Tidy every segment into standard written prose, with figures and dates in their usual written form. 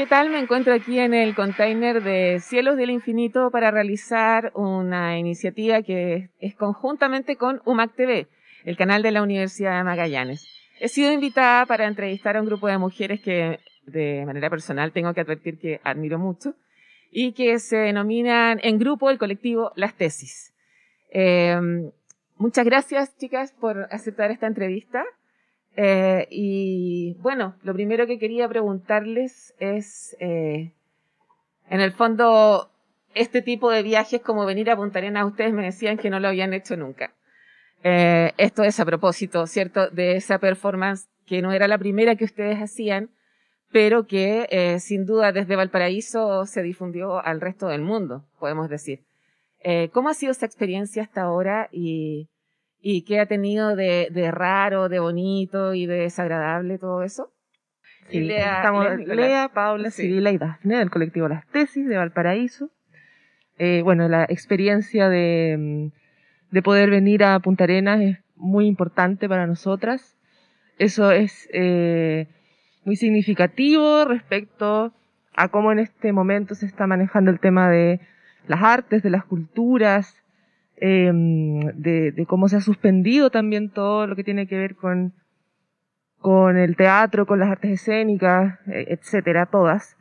¿Qué tal? Me encuentro aquí en el container de Cielos del Infinito para realizar una iniciativa que es conjuntamente con UMAC TV, el canal de la Universidad de Magallanes. He sido invitada para entrevistar a un grupo de mujeres que de manera personal tengo que advertir que admiro mucho y que se denominan en grupo el colectivo Las Tesis. Muchas gracias, chicas, por aceptar esta entrevista. Y bueno, lo primero que quería preguntarles es, en el fondo, este tipo de viajes como venir a Punta Arenas, ustedes me decían que no lo habían hecho nunca. Esto es a propósito, ¿cierto?, de esa performance que no era la primera que ustedes hacían, pero que sin duda desde Valparaíso se difundió al resto del mundo, podemos decir. ¿Cómo ha sido esa experiencia hasta ahora y qué ha tenido de raro, de bonito y de desagradable todo eso? Sí, estamos Lea, Paula, sí. Sibila y Dafne del colectivo Las Tesis de Valparaíso. Bueno, la experiencia de poder venir a Punta Arenas es muy importante para nosotras. Eso es muy significativo respecto a cómo en este momento se está manejando el tema de las artes, de las culturas, de cómo se ha suspendido también todo lo que tiene que ver con el teatro, con las artes escénicas, etcétera, todas.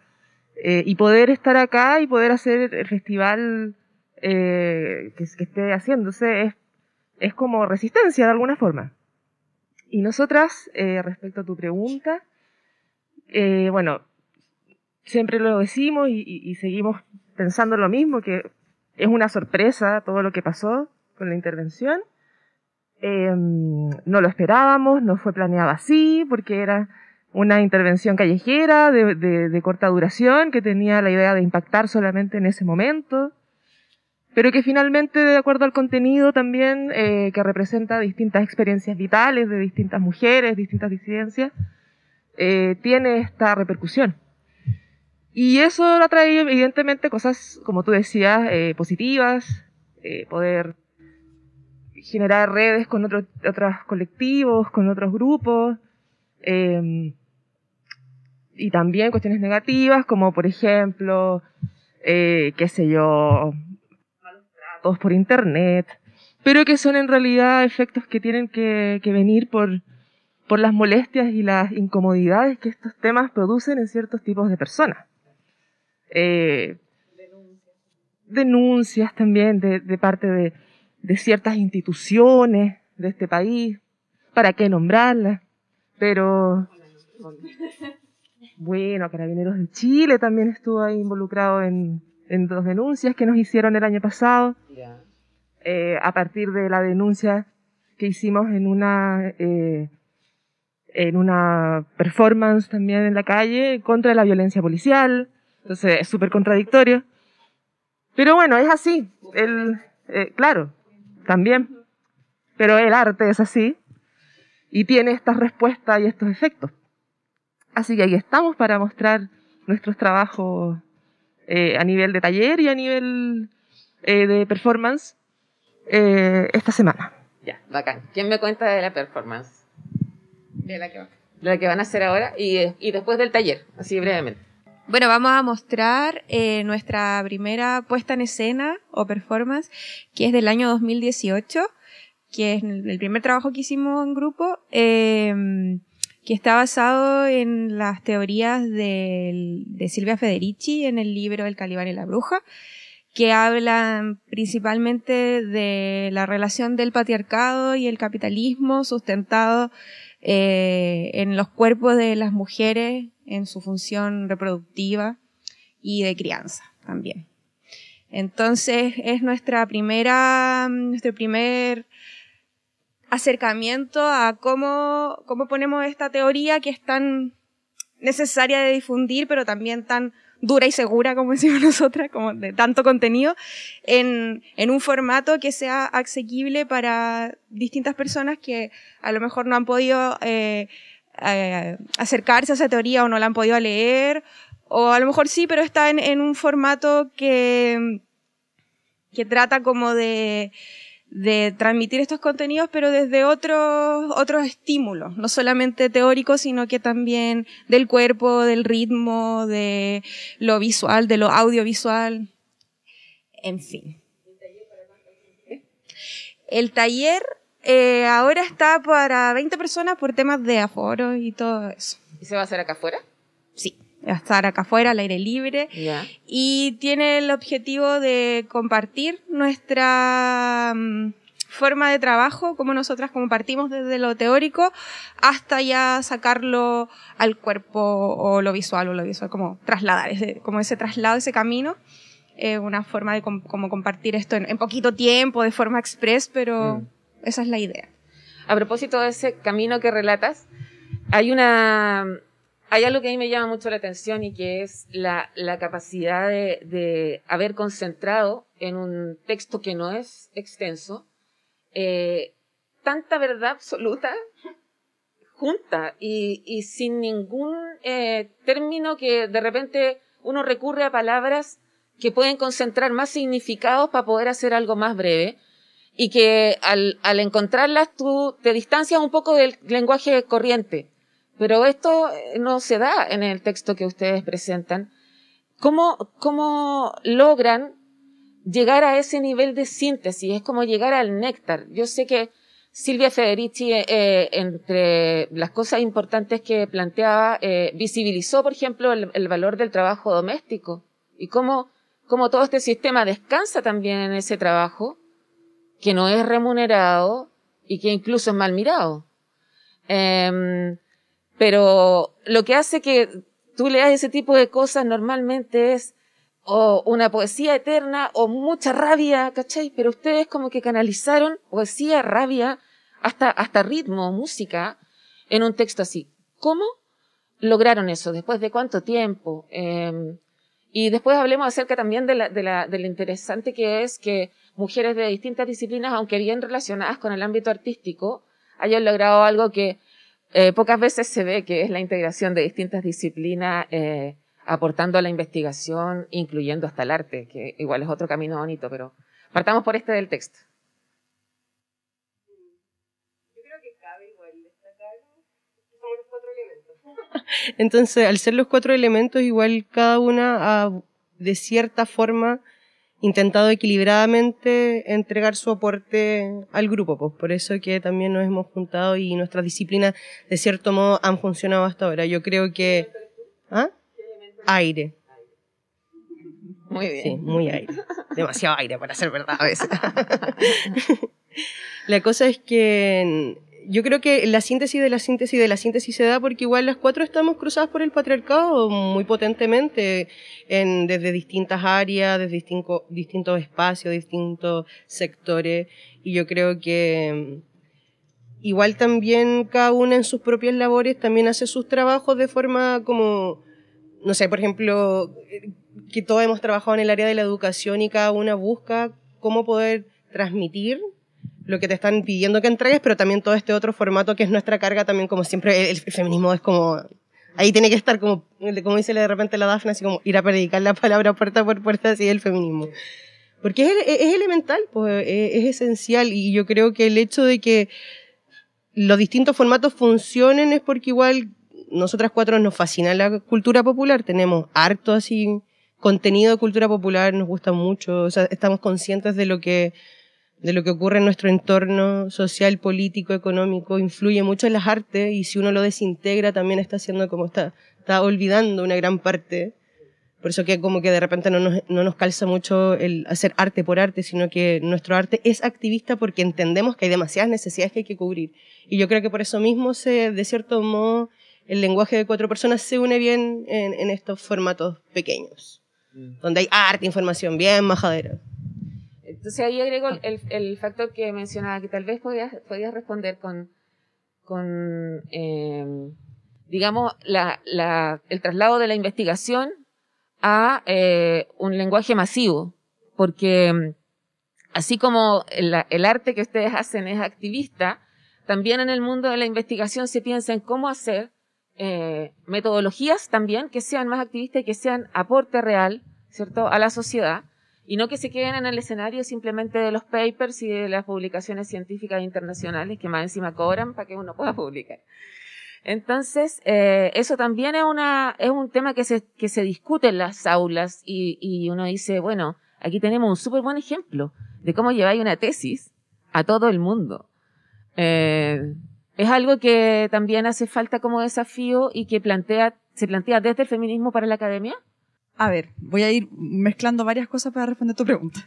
Y poder estar acá y poder hacer el festival que esté haciéndose es como resistencia de alguna forma. Y nosotras, respecto a tu pregunta, bueno, siempre lo decimos y seguimos pensando lo mismo, que es una sorpresa todo lo que pasó con la intervención. No lo esperábamos, no fue planeado así, porque era una intervención callejera de corta duración que tenía la idea de impactar solamente en ese momento, pero que finalmente, de acuerdo al contenido también, que representa distintas experiencias vitales de distintas mujeres, distintas disidencias, tiene esta repercusión. Y eso ha traído evidentemente cosas, como tú decías, positivas, poder generar redes con otros colectivos, con otros grupos, y también cuestiones negativas, como por ejemplo, qué sé yo, malos tratos por internet, pero que son en realidad efectos que tienen que venir por las molestias y las incomodidades que estos temas producen en ciertos tipos de personas. Denuncias también de parte de ciertas instituciones de este país, ¿para qué nombrarlas? Pero bueno, Carabineros de Chile también estuvo ahí involucrado en 2 denuncias que nos hicieron el año pasado, a partir de la denuncia que hicimos en una performance también en la calle contra la violencia policial. Entonces es súper contradictorio. Pero bueno, es así. Claro, también. Pero el arte es así. Y tiene estas respuestas y estos efectos. Así que ahí estamos para mostrar nuestros trabajos a nivel de taller y a nivel de performance esta semana. Ya, bacán. ¿Quién me cuenta de la performance? De la que van a hacer ahora y después del taller, así brevemente. Bueno, vamos a mostrar nuestra primera puesta en escena o performance, que es del año 2018, que es el primer trabajo que hicimos en grupo, que está basado en las teorías de Silvia Federici en el libro El Calibán y la Bruja, que hablan principalmente de la relación del patriarcado y el capitalismo sustentado en los cuerpos de las mujeres en su función reproductiva y de crianza también. Entonces es nuestro primer acercamiento a cómo ponemos esta teoría que es tan necesaria de difundir, pero también tan dura y segura, como decimos nosotras, como de tanto contenido, en un formato que sea asequible para distintas personas que a lo mejor no han podido acercarse a esa teoría o no la han podido leer, o a lo mejor sí, pero está en un formato que trata como de de transmitir estos contenidos, pero desde otros estímulos, no solamente teóricos, sino que también del cuerpo, del ritmo, de lo visual, de lo audiovisual, en fin. El taller ahora está para 20 personas por temas de aforo y todo eso. ¿Y se va a hacer acá afuera? Sí, va a estar acá afuera, al aire libre. Ya. Y tiene el objetivo de compartir nuestra forma de trabajo, como nosotras como partimos desde lo teórico, hasta ya sacarlo al cuerpo o lo visual, como trasladar, como ese traslado, ese camino. Una forma de como compartir esto en poquito tiempo, de forma express, pero esa es la idea. A propósito de ese camino que relatas, hay algo que a mí me llama mucho la atención y que es la capacidad de haber concentrado en un texto que no es extenso tanta verdad absoluta junta y sin ningún término que de repente uno recurre a palabras que pueden concentrar más significados para poder hacer algo más breve y que al encontrarlas tú te distancias un poco del lenguaje corriente. Pero esto no se da en el texto que ustedes presentan. ¿Cómo logran llegar a ese nivel de síntesis? Es como llegar al néctar. Yo sé que Silvia Federici, entre las cosas importantes que planteaba, visibilizó, por ejemplo, el valor del trabajo doméstico y cómo todo este sistema descansa también en ese trabajo que no es remunerado y que incluso es mal mirado. Pero lo que hace que tú leas ese tipo de cosas normalmente es o una poesía eterna o mucha rabia, ¿cachai? Pero ustedes como que canalizaron poesía, rabia, hasta ritmo, música, en un texto así. ¿Cómo lograron eso? ¿Después de cuánto tiempo? Y después hablemos acerca también de lo interesante que es que mujeres de distintas disciplinas, aunque bien relacionadas con el ámbito artístico, hayan logrado algo que pocas veces se ve, que es la integración de distintas disciplinas, aportando a la investigación, incluyendo hasta el arte, que igual es otro camino bonito, pero partamos por este del texto. Yo creo que cabe igual destacar que somos los 4 elementos. Entonces, al ser los 4 elementos, igual cada una ha, de cierta forma, intentado equilibradamente entregar su aporte al grupo, pues por eso que también nos hemos juntado y nuestras disciplinas, de cierto modo, han funcionado hasta ahora. Yo creo que... ¿Ah? Aire. Muy bien. Sí, muy aire. Demasiado aire para ser verdad a veces. La cosa es que yo creo que la síntesis de la síntesis se da porque igual las 4 estamos cruzadas por el patriarcado muy potentemente desde distintas áreas, desde distintos espacios, distintos sectores, y yo creo que igual también cada una en sus propias labores también hace sus trabajos de forma como, no sé, por ejemplo, que todos hemos trabajado en el área de la educación y cada una busca cómo poder transmitir lo que te están pidiendo que entregues, pero también todo este otro formato que es nuestra carga también, como siempre, el feminismo es como, ahí tiene que estar como dice de repente la Dafne, así como ir a predicar la palabra puerta por puerta, así es el feminismo. Porque es elemental, pues, es esencial, y yo creo que el hecho de que los distintos formatos funcionen es porque igual nosotras 4 nos fascina la cultura popular, tenemos harto así contenido de cultura popular, nos gusta mucho, o sea, estamos conscientes de lo que ocurre en nuestro entorno social, político, económico, influye mucho en las artes, y si uno lo desintegra también está haciendo como está olvidando una gran parte. Por eso que como que de repente no nos calza mucho el hacer arte por arte, sino que nuestro arte es activista porque entendemos que hay demasiadas necesidades que hay que cubrir. Y yo creo que por eso mismo de cierto modo, el lenguaje de 4 personas se une bien en estos formatos pequeños, donde hay arte, información bien majadera. Entonces ahí agrego el factor que mencionaba, que tal vez podías responder con digamos, el traslado de la investigación a un lenguaje masivo, porque así como el arte que ustedes hacen es activista, también en el mundo de la investigación se piensa en cómo hacer metodologías también que sean más activistas y que sean aporte real, ¿cierto?, a la sociedad. y no que se queden en el escenario simplemente de los papers y de las publicaciones científicas internacionales que más encima cobran para que uno pueda publicar. Entonces, eso también es un tema que se discute en las aulas y uno dice, bueno, aquí tenemos un súper buen ejemplo de cómo lleváis una tesis a todo el mundo. Es algo que también hace falta como desafío y que se plantea desde el feminismo para la academia. A ver, voy a ir mezclando varias cosas para responder tu pregunta.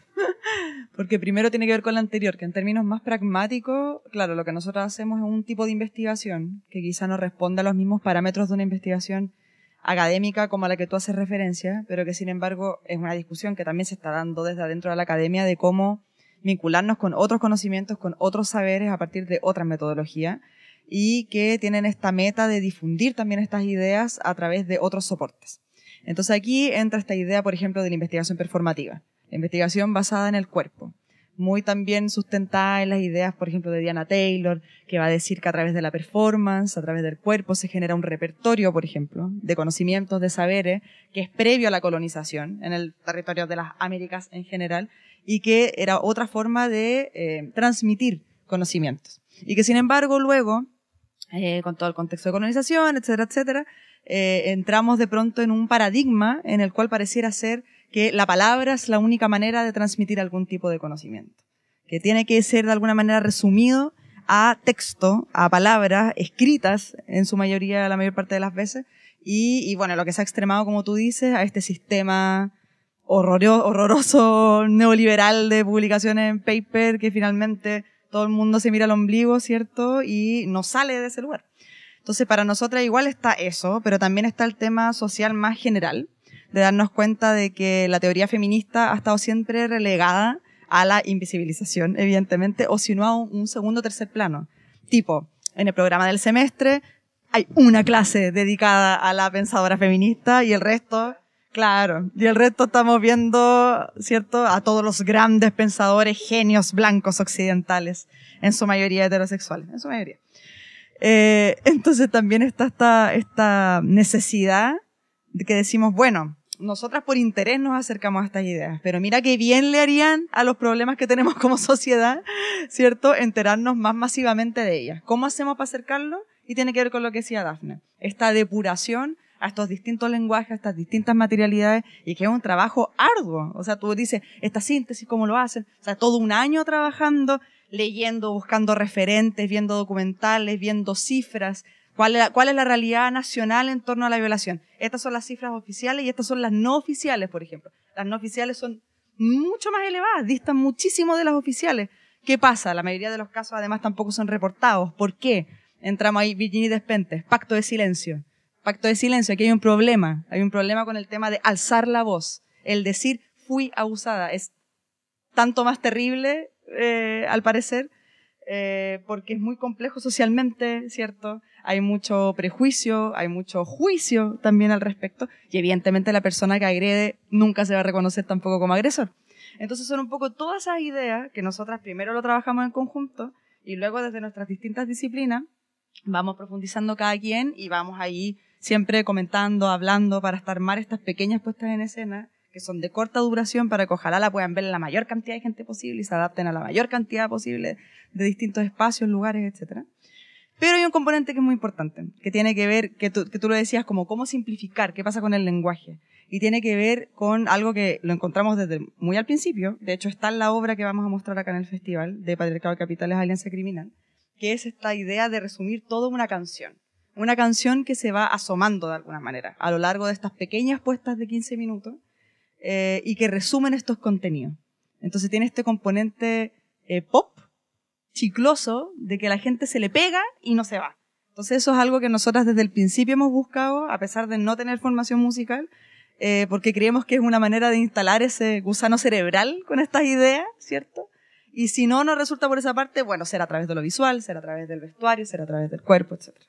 Porque primero tiene que ver con la anterior, que en términos más pragmáticos, claro, lo que nosotros hacemos es un tipo de investigación que quizá no responde a los mismos parámetros de una investigación académica como a la que tú haces referencia, pero que sin embargo es una discusión que también se está dando desde adentro de la academia de cómo vincularnos con otros conocimientos, con otros saberes a partir de otras metodologías y que tienen esta meta de difundir también estas ideas a través de otros soportes. Entonces aquí entra esta idea, por ejemplo, de la investigación performativa, la investigación basada en el cuerpo, muy también sustentada en las ideas, por ejemplo, de Diana Taylor, que va a decir que a través de la performance, a través del cuerpo, se genera un repertorio, por ejemplo, de conocimientos, de saberes, que es previo a la colonización en el territorio de las Américas en general, y que era otra forma de transmitir conocimientos. Y que, sin embargo, luego, con todo el contexto de colonización, etcétera, etcétera, entramos de pronto en un paradigma en el cual pareciera ser que la palabra es la única manera de transmitir algún tipo de conocimiento, que tiene que ser de alguna manera resumido a texto, a palabras escritas en su mayoría, la mayor parte de las veces, y bueno, lo que se ha extremado, como tú dices, a este sistema horroroso neoliberal de publicaciones en paper que finalmente todo el mundo se mira al ombligo, ¿cierto? Y no sale de ese lugar. Entonces, para nosotras igual está eso, pero también está el tema social más general, de darnos cuenta de que la teoría feminista ha estado siempre relegada a la invisibilización, evidentemente, o si no a un segundo o tercer plano. Tipo, en el programa del semestre hay una clase dedicada a la pensadora feminista y el resto, claro, y el resto estamos viendo, ¿cierto?, a todos los grandes pensadores, genios blancos occidentales, en su mayoría heterosexuales, en su mayoría. Entonces también está esta necesidad de que decimos, bueno, nosotras por interés nos acercamos a estas ideas, pero mira qué bien le harían a los problemas que tenemos como sociedad, ¿cierto?, enterarnos más masivamente de ellas. ¿Cómo hacemos para acercarlo? Y tiene que ver con lo que decía Dafne, esta depuración a estos distintos lenguajes, a estas distintas materialidades, y que es un trabajo arduo. O sea, tú dices, esta síntesis, ¿cómo lo hacen? O sea, todo un año trabajando, leyendo, buscando referentes, viendo documentales, viendo cifras. ¿Cuál es la realidad nacional en torno a la violación? Estas son las cifras oficiales y estas son las no oficiales, por ejemplo. Las no oficiales son mucho más elevadas, distan muchísimo de las oficiales. ¿Qué pasa? La mayoría de los casos además tampoco son reportados. ¿Por qué? Entramos ahí, Virginie Despentes, pacto de silencio. Pacto de silencio, aquí hay un problema con el tema de alzar la voz. El decir, fui abusada, es tanto más terrible, al parecer, porque es muy complejo socialmente, ¿cierto? Hay mucho prejuicio, hay mucho juicio también al respecto, y evidentemente la persona que agrede nunca se va a reconocer tampoco como agresor. Entonces son un poco todas esas ideas que nosotras primero lo trabajamos en conjunto, y luego desde nuestras distintas disciplinas vamos profundizando cada quien y vamos ahí siempre comentando, hablando, para armar estas pequeñas puestas en escena que son de corta duración para que ojalá la puedan ver la mayor cantidad de gente posible y se adapten a la mayor cantidad posible de distintos espacios, lugares, etcétera. Pero hay un componente que es muy importante, que tiene que ver, que tú lo decías, como cómo simplificar, qué pasa con el lenguaje. Y tiene que ver con algo que lo encontramos desde muy al principio, de hecho está en la obra que vamos a mostrar acá en el festival, de Patriarcado y Capitales, Alianza Criminal, que es esta idea de resumir toda una canción. Una canción que se va asomando de alguna manera a lo largo de estas pequeñas puestas de 15 minutos y que resumen estos contenidos. Entonces tiene este componente pop, chicloso, de que la gente se le pega y no se va. Entonces eso es algo que nosotras desde el principio hemos buscado, a pesar de no tener formación musical, porque creemos que es una manera de instalar ese gusano cerebral con estas ideas, ¿cierto? Y si no nos resulta por esa parte, bueno, será a través de lo visual, será a través del vestuario, será a través del cuerpo, etcétera.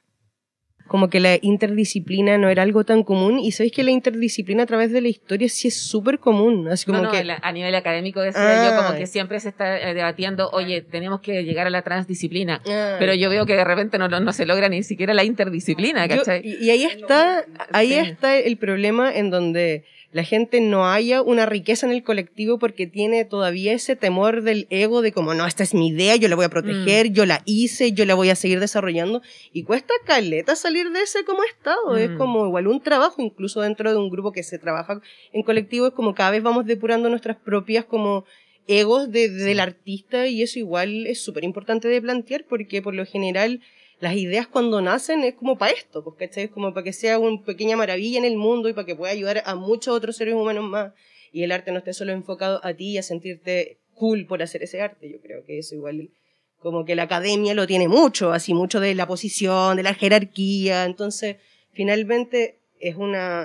Como que la interdisciplina no era algo tan común, y sabéis que la interdisciplina a través de la historia sí es súper común, así como que a nivel académico decía yo, como que siempre se está debatiendo, oye, tenemos que llegar a la transdisciplina, pero yo veo que de repente no se logra ni siquiera la interdisciplina, ¿cachai? Y ahí está el problema, en donde la gente no haya una riqueza en el colectivo porque tiene todavía ese temor del ego de como, no, esta es mi idea, yo la voy a proteger, yo la hice, yo la voy a seguir desarrollando. Y cuesta caleta salir de ese como estado. Es como igual un trabajo, incluso dentro de un grupo que se trabaja en colectivo, es como cada vez vamos depurando nuestras propias como egos del artista, y eso igual es súper importante de plantear porque por lo general las ideas cuando nacen es como para esto, pues, ¿cachai? Es como para que sea una pequeña maravilla en el mundo y para que pueda ayudar a muchos otros seres humanos más, y el arte no esté solo enfocado a ti y a sentirte cool por hacer ese arte. Yo creo que eso igual, como que la academia lo tiene mucho, así mucho de la posición, de la jerarquía, entonces finalmente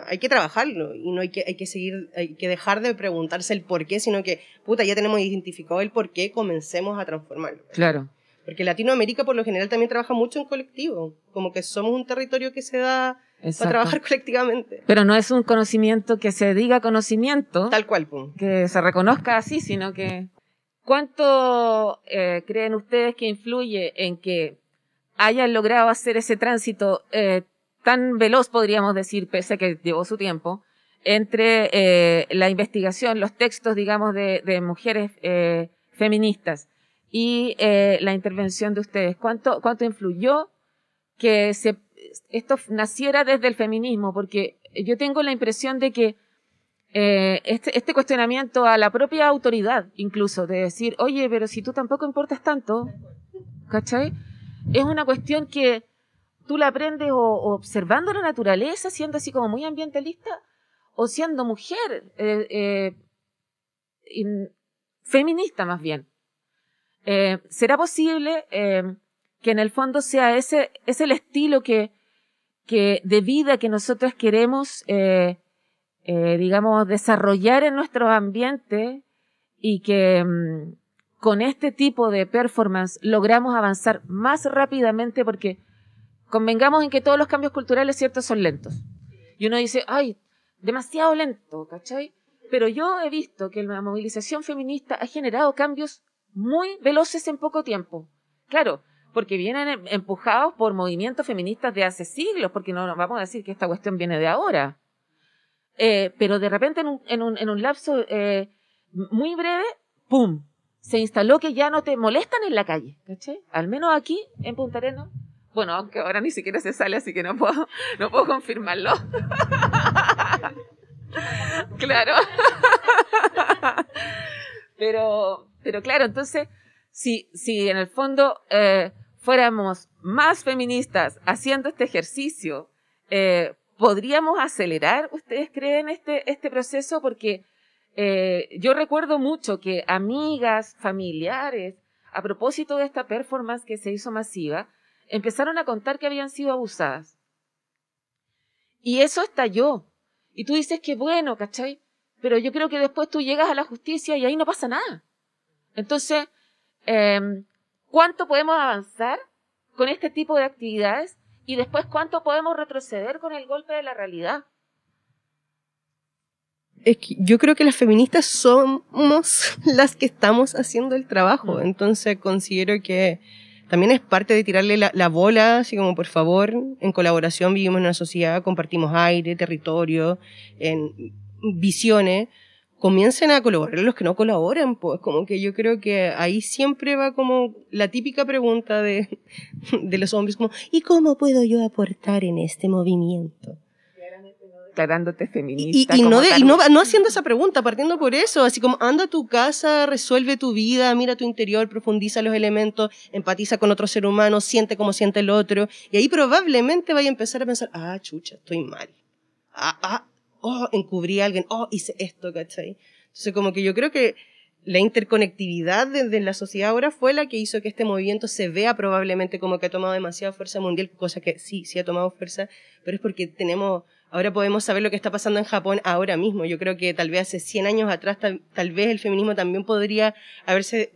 hay que trabajarlo y no hay que seguir, hay que dejar de preguntarse el por qué, sino que, puta, ya tenemos identificado el por qué, comencemos a transformarlo. Claro. Porque Latinoamérica por lo general también trabaja mucho en colectivo, como que somos un territorio que se da para trabajar colectivamente. Pero no es un conocimiento que se diga conocimiento, Tal cual, pum. Que se reconozca así, sino que ¿cuánto creen ustedes que influye en que hayan logrado hacer ese tránsito tan veloz, podríamos decir, pese a que llevó su tiempo, entre la investigación, los textos, digamos, de mujeres feministas y la intervención de ustedes? ¿Cuánto influyó que esto naciera desde el feminismo? Porque yo tengo la impresión de que este cuestionamiento a la propia autoridad, incluso, de decir, oye, pero si tú tampoco importas tanto, ¿cachai? Es una cuestión que tú la aprendes o observando la naturaleza, siendo así como muy ambientalista, o siendo mujer, feminista más bien. ¿Será posible que en el fondo sea ese el estilo que de vida que nosotros queremos, digamos, desarrollar en nuestro ambiente, y que con este tipo de performance logramos avanzar más rápidamente? Porque convengamos en que todos los cambios culturales, cierto, son lentos. Y uno dice, ay, demasiado lento, ¿cachai? Pero yo he visto que la movilización feminista ha generado cambios muy veloces en poco tiempo. Claro, porque vienen empujados por movimientos feministas de hace siglos, porque no vamos a decir que esta cuestión viene de ahora. Pero de repente en un lapso muy breve, ¡pum!, se instaló que ya no te molestan en la calle, ¿cachai? Al menos aquí, en Punta Arenas. Bueno, aunque ahora ni siquiera se sale, así que no puedo confirmarlo. Claro. Pero claro, entonces, si en el fondo fuéramos más feministas haciendo este ejercicio, ¿podríamos acelerar, ustedes creen, este proceso? Porque yo recuerdo mucho que amigas, familiares, a propósito de esta performance que se hizo masiva, empezaron a contar que habían sido abusadas. Y eso estalló. Y tú dices que bueno, ¿cachai? Pero yo creo que después tú llegas a la justicia y ahí no pasa nada. Entonces, ¿cuánto podemos avanzar con este tipo de actividades? Y después, ¿cuánto podemos retroceder con el golpe de la realidad? Es que yo creo que las feministas somos las que estamos haciendo el trabajo. Entonces considero que también es parte de tirarle la bola, así como, por favor, en colaboración vivimos en una sociedad, compartimos aire, territorio, en visiones, comiencen a colaborar los que no colaboran, pues como que yo creo que ahí siempre va como la típica pregunta de los hombres, como, ¿y cómo puedo yo aportar en este movimiento? Declarándote feminista. Y no haciendo esa pregunta, partiendo por eso, así como anda a tu casa, resuelve tu vida, mira tu interior, profundiza los elementos, empatiza con otro ser humano, siente como siente el otro, y ahí probablemente vaya a empezar a pensar, chucha, estoy mal. Encubrí a alguien, hice esto, ¿cachai? Entonces como que yo creo que la interconectividad de la sociedad ahora fue la que hizo que este movimiento se vea probablemente como que ha tomado demasiada fuerza mundial, cosa que sí ha tomado fuerza, pero es porque ahora podemos saber lo que está pasando en Japón ahora mismo. Yo creo que tal vez hace 100 años atrás, tal vez el feminismo también podría haberse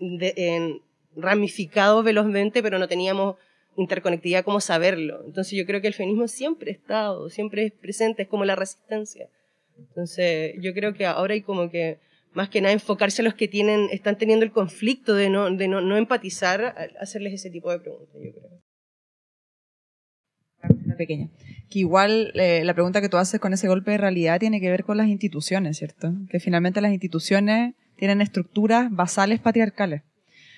ramificado velozmente, pero no teníamos interconectividad como saberlo. Entonces yo creo que el feminismo siempre ha estado, siempre es presente, es como la resistencia. Entonces yo creo que ahora hay como que más que nada enfocarse a los que están teniendo el conflicto de no empatizar, hacerles ese tipo de preguntas, yo creo. una pequeña. Que igual la pregunta que tú haces con ese golpe de realidad tiene que ver con las instituciones, ¿cierto? Que finalmente las instituciones tienen estructuras basales patriarcales.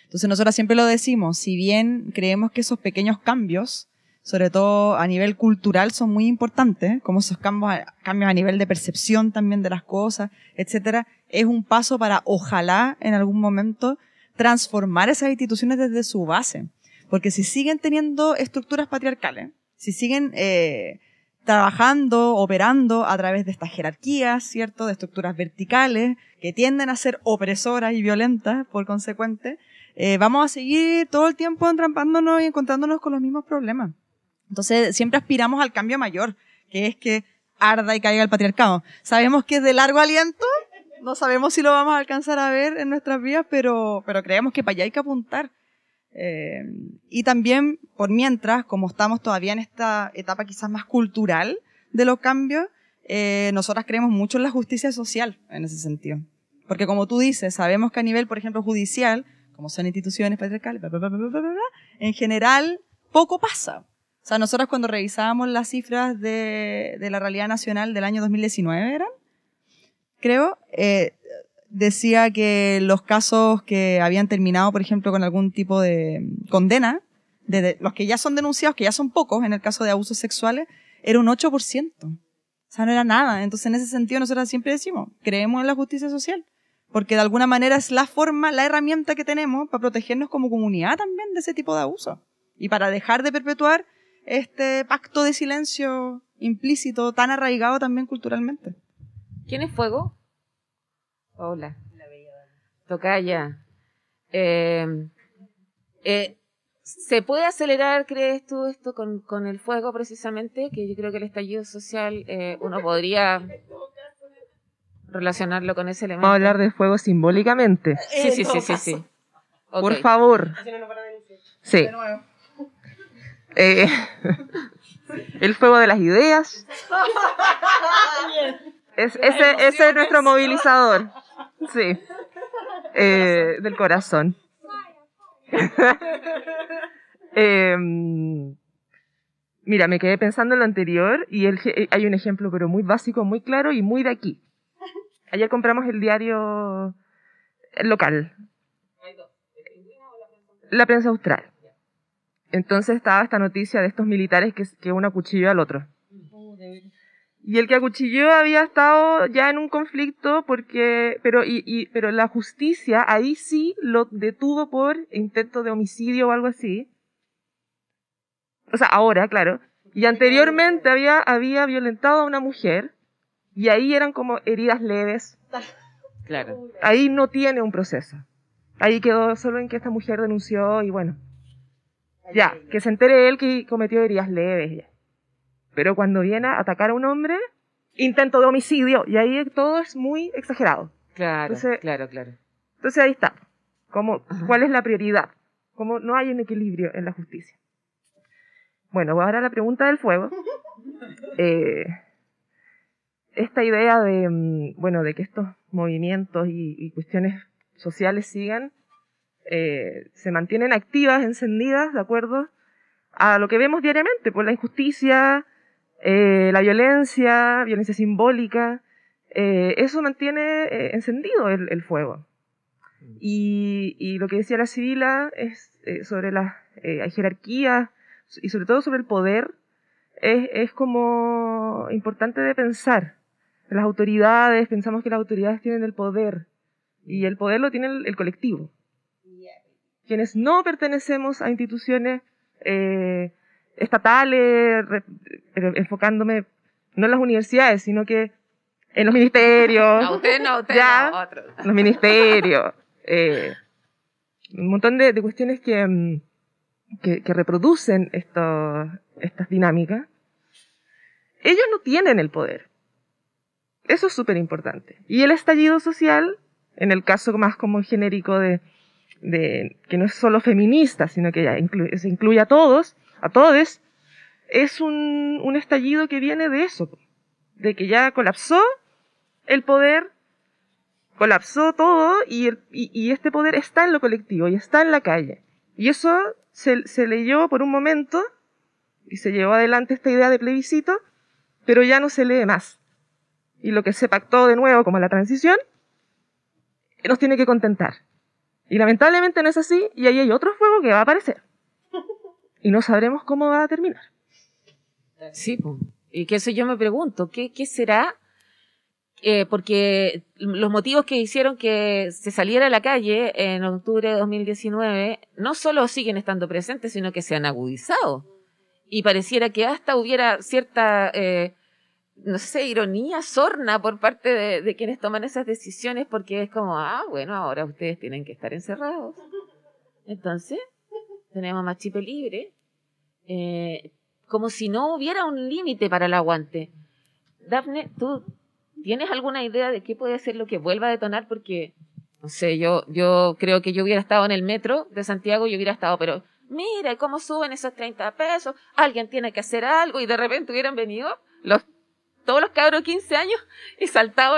Entonces nosotros siempre lo decimos, si bien creemos que esos pequeños cambios, sobre todo a nivel cultural, son muy importantes, como esos cambios a nivel de percepción también de las cosas, etcétera, es un paso para, ojalá, en algún momento, transformar esas instituciones desde su base. Porque si siguen teniendo estructuras patriarcales, si siguen trabajando, operando a través de estas jerarquías, ¿cierto?, de estructuras verticales, que tienden a ser opresoras y violentas, por consecuente, vamos a seguir todo el tiempo entrampándonos y encontrándonos con los mismos problemas. Entonces, siempre aspiramos al cambio mayor, que es que arda y caiga el patriarcado. Sabemos que es de largo aliento, no sabemos si lo vamos a alcanzar a ver en nuestras vidas, pero creemos que para allá hay que apuntar. Y también, por mientras, como estamos todavía en esta etapa quizás más cultural de los cambios, nosotras creemos mucho en la justicia social en ese sentido. Porque como tú dices, sabemos que a nivel, por ejemplo, judicial, como son instituciones patriarcales, en general, poco pasa. O sea, nosotros cuando revisábamos las cifras de la realidad nacional del año 2019, creo, decía que los casos que habían terminado, por ejemplo, con algún tipo de condena, de los que ya son denunciados, que ya son pocos en el caso de abusos sexuales, era un 8%. O sea, no era nada. Entonces, en ese sentido, nosotros siempre decimos, creemos en la justicia social. Porque de alguna manera es la forma, la herramienta que tenemos para protegernos como comunidad también de ese tipo de abusos. Y para dejar de perpetuar este pacto de silencio implícito tan arraigado también culturalmente. ¿Quién es Fuego? Hola. Tocaya. ¿Se puede acelerar, crees tú, esto con el fuego precisamente? Que yo creo que el estallido social uno podría relacionarlo con ese elemento. Vamos a hablar de fuego simbólicamente. Sí. Okay. Por favor. Sí. El fuego de las ideas. Ese es nuestro movilizador. Sí. Del corazón. Mira, me quedé pensando en lo anterior y hay un ejemplo pero muy básico, muy claro y muy de aquí. Ayer compramos el diario local. La Prensa Austral. Entonces estaba esta noticia de estos militares que uno acuchilló al otro. Y el que acuchilló había estado ya en un conflicto pero la justicia ahí sí lo detuvo por intento de homicidio o algo así. O sea, ahora, claro. Y anteriormente había violentado a una mujer y ahí eran como heridas leves. Claro. Ahí no tiene un proceso. Ahí quedó solo en que esta mujer denunció y bueno. Ya, que se entere él que cometió heridas leves. Ya. Pero cuando viene a atacar a un hombre, intento de homicidio. Y ahí todo es muy exagerado. Claro, Entonces, claro. Entonces ahí está. ¿Cuál es la prioridad? Como no hay un equilibrio en la justicia. Bueno, ahora la pregunta del fuego. Esta idea de que estos movimientos y cuestiones sociales sigan, se mantienen activas, encendidas, de acuerdo a lo que vemos diariamente, por la injusticia, la violencia simbólica, eso mantiene encendido el fuego. Y lo que decía la Sibila es sobre las jerarquías y sobre todo sobre el poder, es como importante de pensar. Las autoridades, pensamos que las autoridades tienen el poder, y el poder lo tiene el colectivo. Quienes no pertenecemos a instituciones estatales, pero enfocándome no en las universidades, sino que en los ministerios. No, usted no, otro. Los ministerios. Un montón de cuestiones que reproducen estas dinámicas. Ellos no tienen el poder. Eso es súper importante. Y el estallido social, en el caso más como genérico de que no es solo feminista, sino que ya se incluye a todos, es un estallido que viene de eso, de que ya colapsó el poder, colapsó todo y este poder está en lo colectivo y está en la calle. Y eso se leyó por un momento y se llevó adelante esta idea de plebiscito, pero ya no se lee más. Y lo que se pactó de nuevo como la transición nos tiene que contentar. Y lamentablemente no es así, y ahí hay otro fuego que va a aparecer. Y no sabremos cómo va a terminar. Sí, pues. Y que eso yo me pregunto, ¿qué será? Porque los motivos que hicieron que se saliera a la calle en octubre de 2019 no solo siguen estando presentes, sino que se han agudizado. Y pareciera que hasta hubiera cierta, no sé, ironía, sorna por parte de quienes toman esas decisiones, porque es como, bueno, ahora ustedes tienen que estar encerrados. Entonces, tenemos más chip libre. Como si no hubiera un límite para el aguante. Dafne, ¿tú tienes alguna idea de qué puede ser lo que vuelva a detonar? Porque, no sé, yo creo que yo hubiera estado en el metro de Santiago y hubiera estado, pero mira cómo suben esos 30 pesos, alguien tiene que hacer algo, y de repente hubieran venido todos los cabros de 15 años y saltado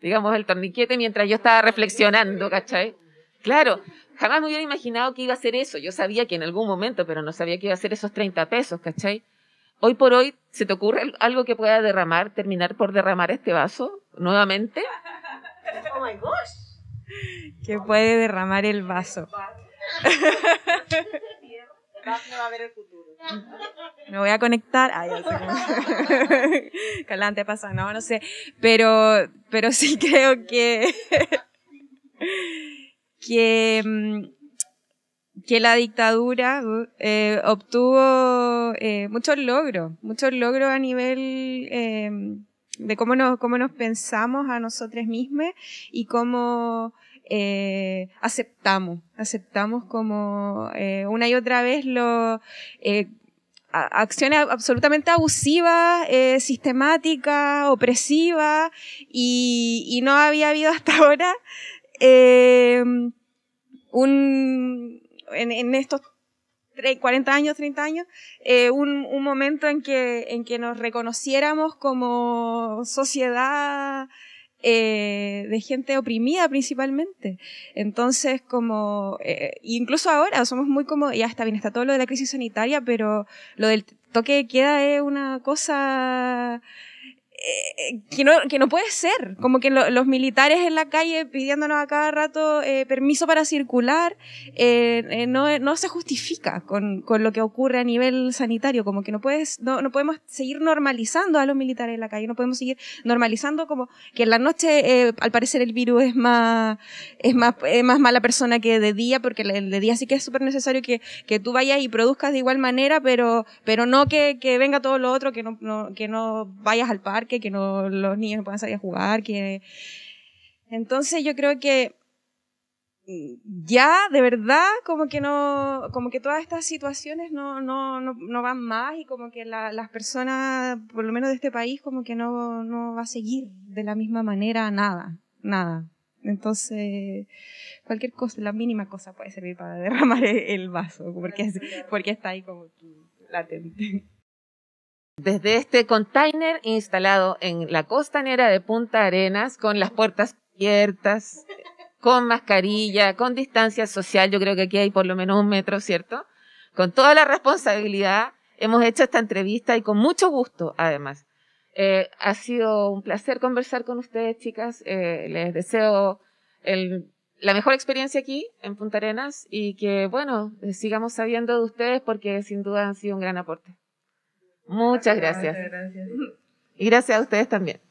digamos, el torniquete mientras yo estaba reflexionando, ¿cachai? Claro, jamás me hubiera imaginado que iba a ser eso. Yo sabía que en algún momento, pero no sabía que iba a ser esos 30 pesos, ¿cachai? Hoy por hoy, ¿se te ocurre algo que pueda terminar por derramar este vaso nuevamente? Oh my gosh. Que puede derramar el vaso. Daphne va a ver el futuro. Me voy a conectar. Ya sé cómo. Calante pasa, no sé. Pero sí creo que la dictadura obtuvo muchos logros a nivel de cómo nos pensamos a nosotros mismos y cómo aceptamos como una y otra vez acciones absolutamente abusivas, sistemáticas, opresivas, y no había habido hasta ahora en estos 40 años, 30 años, un momento en que nos reconociéramos como sociedad de gente oprimida principalmente. Entonces, como incluso ahora somos muy como, ya está bien, está todo lo de la crisis sanitaria, pero lo del toque de queda es una cosa que no puede ser, como que los militares en la calle pidiéndonos a cada rato permiso para circular, no se justifica con lo que ocurre a nivel sanitario, como que no podemos seguir normalizando a los militares en la calle, no podemos seguir normalizando como que en la noche al parecer el virus es más mala persona que de día, porque el de día sí que es súper necesario que tú vayas y produzcas de igual manera, pero no que venga todo lo otro, que no vayas al parque, que no los niños no puedan salir a jugar, entonces yo creo que ya de verdad como que todas estas situaciones no van más, y como que las personas, por lo menos de este país, como que no va a seguir de la misma manera nada. Entonces, cualquier cosa, la mínima cosa puede servir para derramar el vaso, porque está ahí como latente. Desde este container instalado en la costanera de Punta Arenas, con las puertas abiertas, con mascarilla, con distancia social, yo creo que aquí hay por lo menos 1 metro, ¿cierto? Con toda la responsabilidad, hemos hecho esta entrevista y con mucho gusto, además. Ha sido un placer conversar con ustedes, chicas. Les deseo la mejor experiencia aquí en Punta Arenas y que, bueno, sigamos sabiendo de ustedes porque sin duda han sido un gran aporte. Muchas gracias. Muchas gracias. Y gracias a ustedes también.